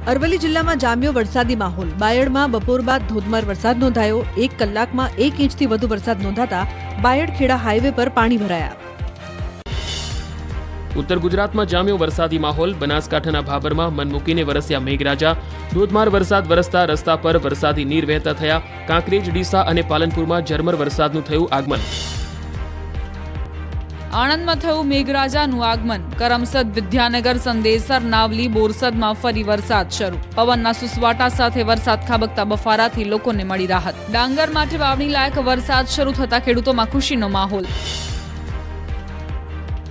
અરવલ્લી જિલ્લામાં જામ્યો વરસાદી માહોલ। બાયડમાં બપોર બાદ ધોધમાર વરસાદ નોંધાયો। 1 કલાકમાં 1 ઇંચથી વધુ વરસાદ નોંધાતા બાયડ ખેડા હાઈવે પર પાણી ભરાયા। ઉત્તર ગુજરાતમાં જામ્યો વરસાદી માહોલ। બનાસકાંઠાના ભાભરમાં મન મૂકીને વરસ્યા મેઘરાજા। ધોધમાર વરસાદ વરસતા રસ્તા પર વરસાદી નીર વહેતા થયા। કાંકરેજ, ડીસા અને પાલનપુરમાં ઝરમર વરસાદનું થયું આગમન। આણંદમાં થયું મેઘરાજાનું આગમન। કરમસદ, વિદ્યાનગર, સંદેસર, નાવલી, બોરસદમાં ફરી વરસાદ શરૂ। પવનના સુસવાટા સાથે વરસાદ ખાબકતા બફારાથી લોકોને મળી રાહત। ડાંગર માટે વાવણી લાયક વરસાદ શરૂ થતા ખેડૂતોમાં ખુશીનો માહોલ।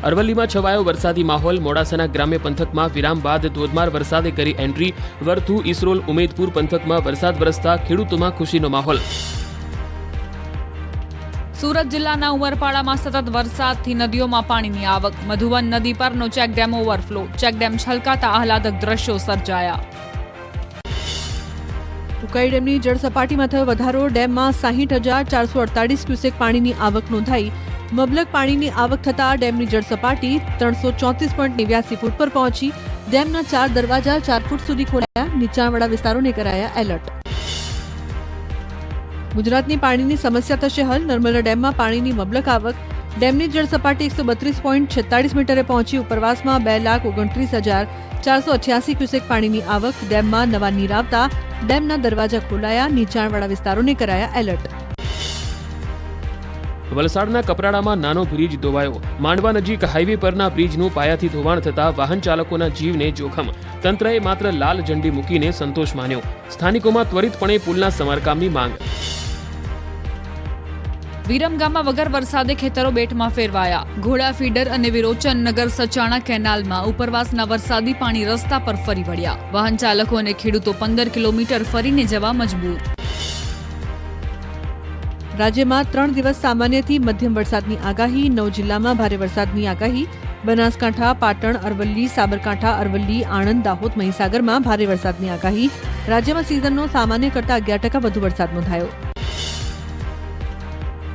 અરવલ્લીમાં છવાયો વરસાદી માહોલ। મોડાસાના ગ્રામ્ય પંથકમાં વિરામ બાદ ધોધમાર વરસાદે કરી એન્ટ્રી। વર્ધુ, ઇસરોલ, ઉમેદપુર પંથકમાં વરસાદ વરસતા ખેડૂતોમાં ખુશીનો માહોલ। સુરત જિલ્લાના ઉમરપાડામાં સતત વરસાદથી નદીઓમાં પાણીની આવક। મધુવન નદી પરનો ચેકડેમ ઓવરફ્લો। ચેકડેમ છલકાતા આહલાદક દ્રશ્યો સર્જાયા। ઉકાઈ ડેમની જળસપાટીમાં થયો વધારો। ડેમમાં 60,448 ક્યુસેક પાણીની આવક નોંધાઈ। મબલક પાણીની આવક થતા ડેમની જળસપાટી 334.89 ફૂટ પર પહોંચી। ડેમના 4 દરવાજા 4 ફૂટ સુધી ખોલાયા। નીચાણવાળા વિસ્તારોને કરાયા એલર્ટ। ગુજરાતની પાણીની સમસ્યા થશે હલ। નર્મદા ડેમમાં પાણીની મબલક આવક। ડેમની જળસપાટી 132.46 મીટરે પહોંચી। ઉપરવાસમાં 2,29,488 ક્યુસેક પાણીની આવક। ડેમમાં નવા નીર આવતા ડેમના દરવાજા ખોલાયા। નીચાણવાળા વિસ્તારોને કરાયા એલર્ટ। વલસાડના કપરાડામાં નાનો બ્રિજ ધોવાયો। માંડવા નજીક હાઈવે પરના બ્રિજનું પાયાથી ધોવાણ થતા વાહન ચાલકોના જીવને જોખમ। તંત્રએ માત્ર લાલ ઝંડી મૂકીને સંતોષ માન્યો। સ્થાનિકોમાં ત્વરિતપણે પુલના સમારકામની માંગ। વિરમગામમાં વગર વરસાદે ખેતરો બેટમાં ફેરવાયા। ઘોડા ફીડર અને વિરોચન નગર સચાણા કેનાલમાં ઉપરવાસના વરસાદી પાણી રસ્તા પર ફરી વળ્યા। વાહન ચાલકો અને ખેડૂતો 15 કિલોમીટર ફરીને જવા મજબૂર। રાજ્યમાં 3 દિવસ સામાન્યથી મધ્યમ વરસાદની આગાહી। 9 જિલ્લામાં ભારે વરસાદની આગાહી। બનાસકાંઠા, પાટણ, અરવલ્લી, સાબરકાંઠા, અરવલ્લી, આણંદ, દાહોદ, મહીસાગરમાં ભારે વરસાદની આગાહી। રાજ્યમાં સિઝનનો સામાન્ય કરતાં 11% વધુ વરસાદ નોંધાયો।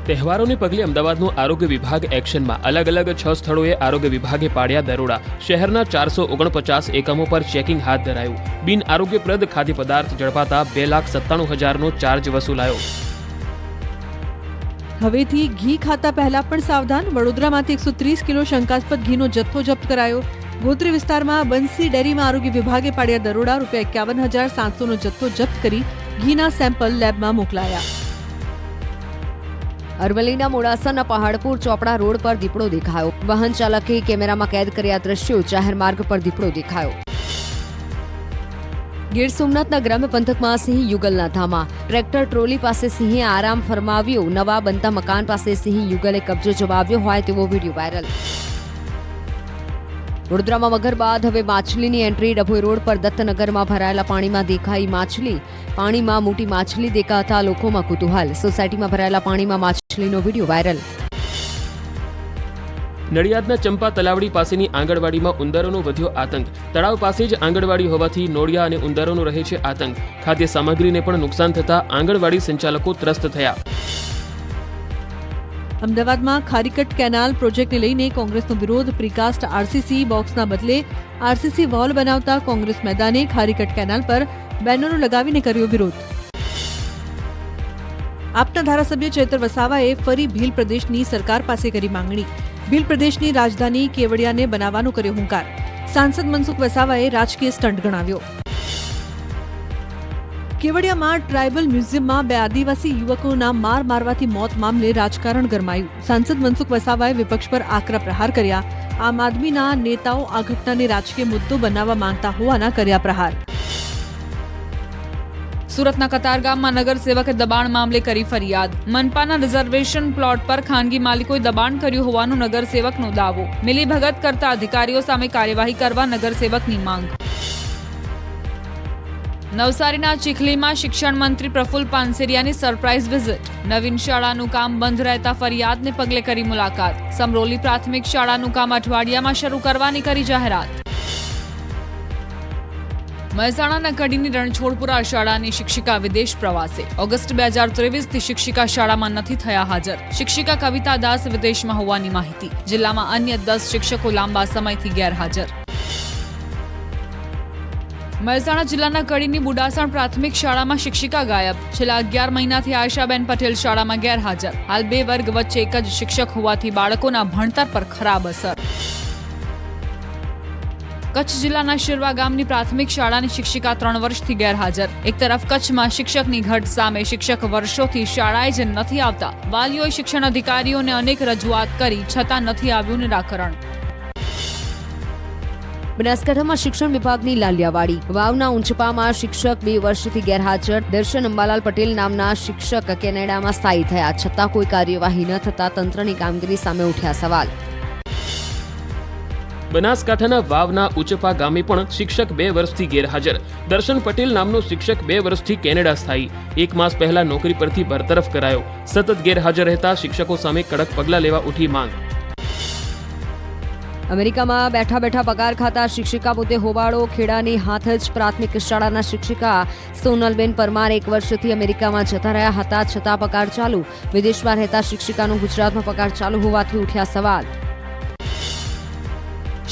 તહેવારોને પગલે અમદાવાદનું આરોગ્ય વિભાગ એક્શનમાં। અલગ અલગ 6 સ્થળોએ આરોગ્ય વિભાગે પાડ્યા દરોડા। શહેરના 449 એકમો પર ચેકિંગ હાથ ધરાયું। બિન આરોગ્યપ્રદ ખાદ્ય પદાર્થ ઝડપાતા 2,97,000નો ચાર્જ વસૂલાયો। હવેથી ઘી ખાતા પહેલા પણ સાવધાન। વડોદરામાંથી 130 કિલો શંકાસ્પદ ઘીનો જથ્થો જપ્ત કરાયો। ગોત્રી વિસ્તારમાં બંસી ડેરીમાં આરોગ્ય વિભાગે પાડ્યા દરોડા। ₹51,700નો જથ્થો જપ્ત કરી ઘીના સેમ્પલ લેબમાં મોકલાયા। અરવલ્લીના મોડાસાના પહાડપુર ચોપડા રોડ પર દીપડો દેખાયો। વાહન ચાલકે કેમેરામાં કેદ કર્યા દ્રશ્યો। જાહેર માર્ગ પર દીપડો દેખાયો। ગીર સોમનાથના ગ્રામ્ય પંથકમાં સિંહ યુગલના ધામા। ટ્રેક્ટર ટ્રોલી પાસે સિંહે આરામ ફરમાવ્યો। નવા બનતા મકાન પાસે સિંહ યુગલે કબજો જમાવ્યો હોય તેવો વિડીયો વાયરલ। વડોદરામાં મગર બાદ હવે માછલીની એન્ટ્રી। ડભોઈ રોડ પર દત્તનગરમાં ભરાયેલા પાણીમાં દેખાઈ માછલી। પાણીમાં મોટી માછલી દેખાતા લોકોમાં કુતૂહલ। સોસાયટીમાં ભરાયેલા પાણીમાં માછલીનો વિડીયો વાયરલ। નડિયાદના ચંપા તલાવડી પાસેની આંગણવાડીમાં ઉંદરોનો વધ્યો આતંક। તળાવ પાસે જ આંગણવાડી હોવાથી નોળિયા અને ઉંદરોનો રહે છે આતંક। ખાદ્ય સામગ્રીને પણ નુકસાન થતા આંગણવાડી સંચાલકો ત્રસ્ત થયા। અમદાવાદમાં ખારીકટ કેનાલ પ્રોજેક્ટને લઈને કોંગ્રેસનો વિરોધ। પ્રીકાસ્ટ આરસીસી બોક્સના બદલે આરસીસી વોલ બનાવતા કોંગ્રેસ મેદાને ખારીકટ કેનાલ પર બેનરો લગાવીને કર્યો વિરોધ। આપના ધારાસભ્ય ચેતર વસાવાએ ફરી ભીલ પ્રદેશની સરકાર પાસે કરી માંગણી। ભીલ પ્રદેશની રાજધાની કેવડિયાને બનાવવાનો કર્યો હુંકાર। સાંસદ મનસુખ વસાવાએ રાજકીય સ્ટન્ટ ગણાવ્યો। કેવડિયામાં ટ્રાઇબલ મ્યુઝિયમમાં 2 આદિવાસી યુવકોના મારવાથી મોત મામલે રાજકારણ ગરમાયું। સાંસદ મનસુખ વસાવાએ વિપક્ષ પર આકરા પ્રહાર કર્યા। આમ આદમીના નેતાઓ આ ઘટનાને રાજકીય મુદ્દો બનાવવા માંગતા હોવાના કર્યા પ્રહાર। સુરતના કતારગામમાં નગરસેવકે દબાણ મામલે કરી ફરિયાદ। મનપાના રિઝર્વેશન પ્લોટ પર ખાનગી માલિકોએ દબાણ કર્યું હોવાનો નગરસેવકનો દાવો। મિલીભગત કરતા અધિકારીઓ સામે કાર્યવાહી કરવા નગરસેવકની માંગ। નવસારીના ચીખલીમાં શિક્ષણ મંત્રી પ્રફુલ્લ પાનસેરિયાની સરપ્રાઇઝ વિઝિટ। નવીન શાળાનું કામ બંધ રહેતા ફરિયાદને પગલે કરી મુલાકાત। સમરોલી પ્રાથમિક શાળાનું કામ અઠવાડિયામાં શરૂ કરવાની કરી જાહેરાત। મહેસાણાના કડીની રણછોડપુરા શાળાની શિક્ષિકા વિદેશ પ્રવાસે। ઓગસ્ટ 2023થી શિક્ષિકા શાળામાં નથી થયા હાજર। શિક્ષિકા કવિતા દાસ વિદેશમાં હોવાની માહિતી। જિલ્લામાં અન્ય 10 શિક્ષકો લાંબા સમયથી ગેરહાજર। મહેસાણા જિલ્લાના કડીની બુડાસણ પ્રાથમિક શાળામાં શિક્ષિકા ગાયબ. છેલ્લા 11 મહિનાથી આશાબેન પટેલ શાળામાં ગેરહાજર. હાલ 2 વર્ગ વચ્ચે એક જ શિક્ષક હોવાથી બાળકોના ભણતર પર ખરાબ અસર. કચ્છ જિલ્લાના શિરવા ગામની પ્રાથમિક શાળાની શિક્ષિકા 3 વર્ષથી ગેરહાજર. એક તરફ કચ્છમાં શિક્ષકની ઘટ સામે શિક્ષક વર્ષોથી શાળાએ જ નથી આવતા. વાલીઓએ શિક્ષણ અધિકારીઓને અનેક રજૂઆત કરી છતાં નથી આવ્યું નિરાકરણ. બનાસકાંઠામાં શિક્ષણ વિભાગની લાલિયાવાડી. વાવના ઊંચપામાં શિક્ષક 2 વર્ષથી ગેરહાજર. દર્શન અંબાલાલ પટેલ નામના શિક્ષક કેનેડામાં સ્થાયી થયા છતાં કોઈ કાર્યવાહી ન થતા તંત્રની કામગીરી સામે ઉઠ્યા સવાલ. બનાસકાંઠાના વાવના ઉચપા ગામે પણ શિક્ષક 2 વર્ષથી ગેરહાજર. દર્શન પટેલ નામનો શિક્ષક 2 વર્ષથી કેનેડા સ્થાયી. 1 માસ પહેલા નોકરી પરથી બરતરફ કરાયો. સતત ગેરહાજર રહેતા શિક્ષકો સામે કડક પગલાં લેવા ઉઠી માંગ. અમેરિકામાં બેઠા બેઠા પગાર ખાતા શિક્ષિકા પોતે હોબાળો. ખેડાની હાથજ પ્રાથમિક શાળાના શિક્ષિકા સોનલબેન પરમાર 1 વર્ષથી અમેરિકામાં જતા રહ્યા હતા છતાં પગાર ચાલુ. વિદેશમાં રહેતા શિક્ષિકાનો ગુજરાતમાં પગાર ચાલુ હોવાથી ઉઠ્યા સવાલ.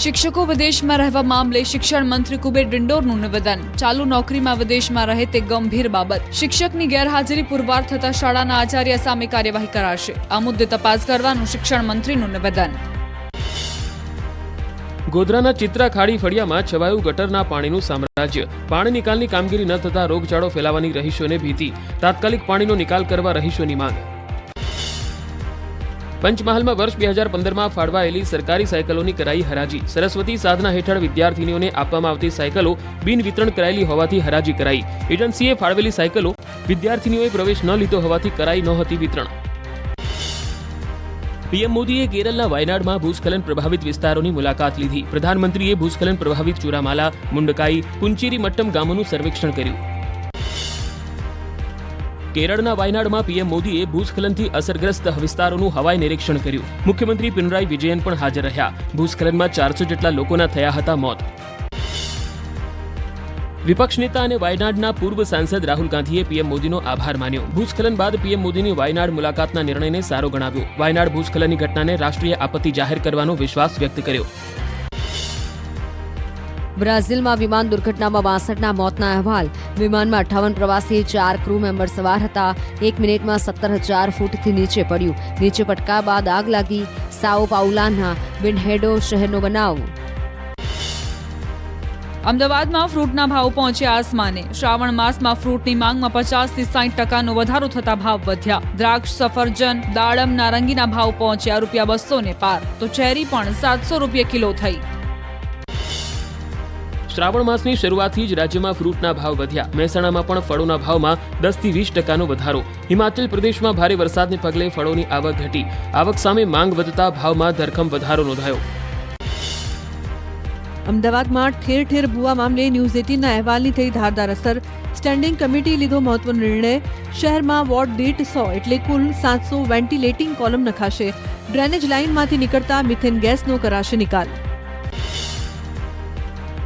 શિક્ષકો વિદેશમાં રહેવા મામલે શિક્ષણ મંત્રી કુબેર ડિંડોરનું નિવેદન. ચાલુ નોકરીમાં વિદેશમાં રહે તે ગંભીર બાબત. શિક્ષકની ગેરહાજરી પુરવાર થતા શાળાના આચાર્ય સામે કાર્યવાહી કરાશે. આ મુદ્દે તપાસ કરવાનું શિક્ષણ મંત્રીનું નિવેદન. ગોધરાના ચિત્રા ખાડી ફળિયામાં છવાયું ગટરના પાણીનું સામ્રાજ્ય. પાણી નિકાલની કામગીરી ન થતા રોગચાળો ફેલાવાની રહીશોને ભીતિ. તાત્કાલિક પાણીનો નિકાલ કરવા રહીશોની માંગ. પંચમહાલમાં વર્ષ 2015માં ફાળવાયેલી સરકારી સાયકલોની કરાઈ હરાજી. સરસ્વતી સાધના હેઠળ વિદ્યાર્થીનીઓને આપવામાં આવતી સાયકલો બિન વિતરણ કરાયેલી હોવાથી હરાજી કરાઈ. એજન્સીએ ફાળવેલી સાયકલો વિદ્યાર્થીનીઓએ પ્રવેશ ન લીધો હોવાથી કરાઈ નહોતી વિતરણ. પીએમ મોદીએ કેરળના વાયનાડમાં ભૂસ્ખલન પ્રભાવિત વિસ્તારોની મુલાકાત લીધી. પ્રધાનમંત્રીએ ભૂસ્ખલન પ્રભાવિત ચુરામાલા, મુંડકાઈ, પુંચેરી મટ્ટમ ગામોનું સર્વેક્ષણ કર્યું. કેરળના વાયનાડમાં પીએમ મોદીએ ભૂસ્ખલનથી અસરગ્રસ્ત વિસ્તારોનું હવાઈ નિરીક્ષણ કર્યું. મુખ્યમંત્રી પિનરાઈ વિજયન પણ હાજર રહ્યા. ભૂસ્ખલનમાં 400 જેટલા લોકોના થયા હતા મોત. વિપક્ષ નેતા અને વાયનાડના પૂર્વ સાંસદ રાહુલ ગાંધીએ પીએમ મોદીનો આભાર માન્યો. ભૂસ્ખલન બાદ પીએમ મોદીની વાયનાડ મુલાકાતના નિર્ણયને સારો ગણાવ્યો. વાયનાડ ભૂસ્ખલનની ઘટનાને રાષ્ટ્રીય આપત્તિ જાહેર કરવાનો વિશ્વાસ વ્યક્ત કર્યો. બ્રાઝિલમાં વિમાન દુર્ઘટનામાં 62ના મોતના અહેવાલ. વિમાનમાં 58 પ્રવાસી 4 ક્રૂ મેમ્બર સવાર હતા. 1 મિનિટમાં 17,000 ફૂટથી નીચે પડ્યું. નીચે પટકા બાદ આગ લાગી. સાઓ પાઉલાના વિન્હેડો શહેરનો બનાવ. અમદાવાદમાં ફ્રૂટના ભાવ પહોંચ્યા આસમાને. શ્રાવણ માસમાં ફ્રૂટની માંગમાં 50 થી 60% વધારો થતા ભાવ વધ્યા. દ્રાક્ષ, સફરજન, દાડમ, નારંગીના ભાવ પહોંચ્યા ₹200 ને પાર. તો ચેરી પણ ₹700 કિલો થઈ. શ્રાવણ માસની શરૂઆતથી જ રાજ્યમાં ફ્રૂટના ભાવ વધ્યા. મહેસાણામાં પણ ફળોના ભાવમાં 10 થી 20% ધારો. હિમાચલ પ્રદેશમાં ભારે વરસાદને પગલે ફળોની આવક ઘટી. આવક સામે માંગ વધતા ભાવમાં ધરખમ વધારો નોંધાયો. અમદાવાદમાં ઠેર ઠેર ભૂવા મામલે ન્યૂઝ 18ના અહેવાલની થઈ ધારદાર અસર. સ્ટેન્ડિંગ કમિટી લીધો મહત્વનો નિર્ણય. શહેરમાં વોર્ડ દીઠ 100 એટલે કુલ 700 વેન્ટિલેટિંગ કોલમ નખાશે. ડ્રેનેજ લાઇનમાંથી નીકળતા મિથેન ગેસનો કરાશે નિકાલ.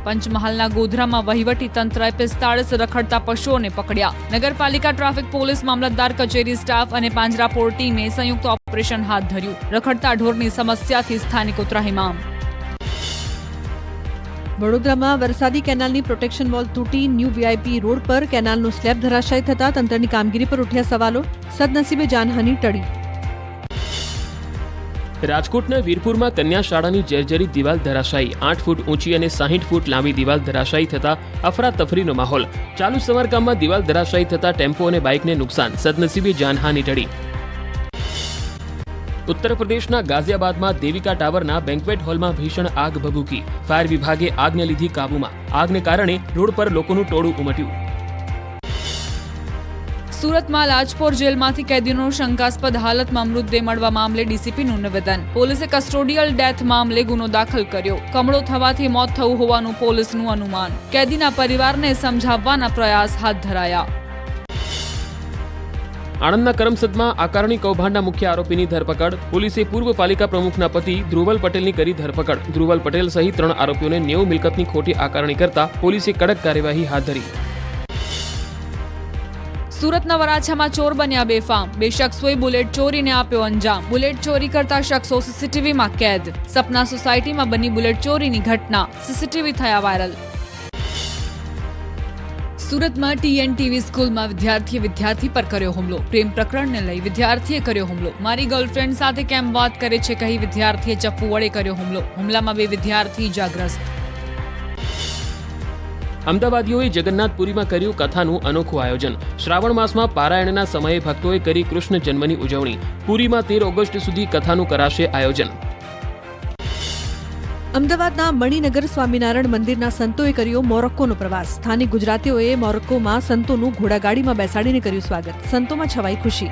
પંચમહાલના ગોધરામાં વહીવટી તંત્રએ 45 રખડતા પશુઓને પકડ્યા. નગરપાલિકા ટ્રાફિક પોલીસ, મામલતદાર કચેરી સ્ટાફ અને પાંજરાપોળ ટીમે સંયુક્ત ઓપરેશન હાથ ધર્યું. રખડતા ઢોરની સમસ્યાથી સ્થાનિકો ત્રાહિમામ. વડોદરામાં વરસાદી કેનાલની પ્રોટેક્શન વોલ તૂટી ન્યૂ વીઆઈપી રોડ પર કેનાલનો સ્લેબ ધરાશાયી થતા તંત્રની કામગીરી પર ઉઠ્યા સવાલો. સદનસીબે જાનહાનિ ટળી. રાજકોટના વીરપુરમાં કન્યા શાળાની જર્જરિત દિવાલ ધરાશાયી. 8 ફૂટ ઊંચી અને 60 ફૂટ લાંબી દિવાલ ધરાશાયી થતા અફરાતફરીનો માહોલ. ચાલુ સમારકામમાં દિવાલ ધરાશાયી થતા ટેમ્પો અને બાઇકને નુકસાન. સદનસીબે જાનહાનિ ટળી. ઉત્તર પ્રદેશના ગાઝિયાબાદમાં દેવિકા ટાવરના બેન્ક્વેટ હોલમાં ભીષણ આગ ભભૂકી. ફાયર વિભાગે આગને લીધી કાબૂમાં. આગને કારણે રોડ પર લોકોનું ટોળું ઉમટ્યું. સુરતમાં લાજપોર જેલમાંથી કેદીનો શંકાસ્પદ હાલતમાં મૃતદેહ મળવા મામલે ડીસીપીનું નિવેદન. પોલીસે કસ્ટોડિયલ ડેથ મામલે ગુનો દાખલ કર્યો. કમળો થવાથી મોત થયું હોવાનું પોલીસનું અનુમાન. કેદીના પરિવારને સમજાવવાના પ્રયાસ હાથ ધરાયા. આણંદના કરમસદમાં આકારણી કૌભાંડના મુખ્ય આરોપીની ધરપકડ. પોલીસે પૂર્વ પાલિકા પ્રમુખના પતિ ધ્રુવલ પટેલની કરી ધરપકડ. ધ્રુવલ પટેલ સહિત 3 આરોપીઓને 90 મિલકતની ખોટી આકારણી કરતા પોલીસે કડક કાર્યવાહી હાથ ધરી. સુરતના વરાછામાં ચોર બન્યા બેફામ. 2 શખ્સોએ બુલેટ ચોરીને આપ્યો અંજામ. બુલેટ ચોરી કરતા શખ્સો સીસીટીવીમાં કેદ. સપના સોસાયટીમાં બની બુલેટ ચોરીની ઘટના. સીસીટીવી થયા વાયરલ. સુરતમાં TNTV સ્કૂલમાં વિદ્યાર્થી પર કર્યો હુમલો. પ્રેમ પ્રકરણને લઈ વિદ્યાર્થીએ કર્યો હુમલો. મારી ગર્લફ્રેન્ડ સાથે કેમ વાત કરે છે કહી વિદ્યાર્થીએ ચપ્પુ વડે કર્યો હુમલો. હુમલામાં 2 વિદ્યાર્થી ઇજાગ્રસ્ત. અમદાવાદીઓએ જગન્નાથપુરીમાં કર્યું કથાનું અનોખું આયોજન. શ્રાવણ માસમાં પારાયણના સમયે ભક્તોએ કરી કૃષ્ણ જન્મની ઉજવણી. પુરીમાં 13 ઓગસ્ટ સુધી કથાનું કરાશે આયોજન. અમદાવાદના મણિનગર સ્વામિનારાયણ મંદિરના સંતોએ કર્યો મોરોક્કોનો પ્રવાસ. સ્થાનિક ગુજરાતીઓએ મોરોક્કોમાં સંતોનું ઘોડાગાડીમાં બેસાડીને કર્યું સ્વાગત. સંતોમાં છવાઈ ખુશી.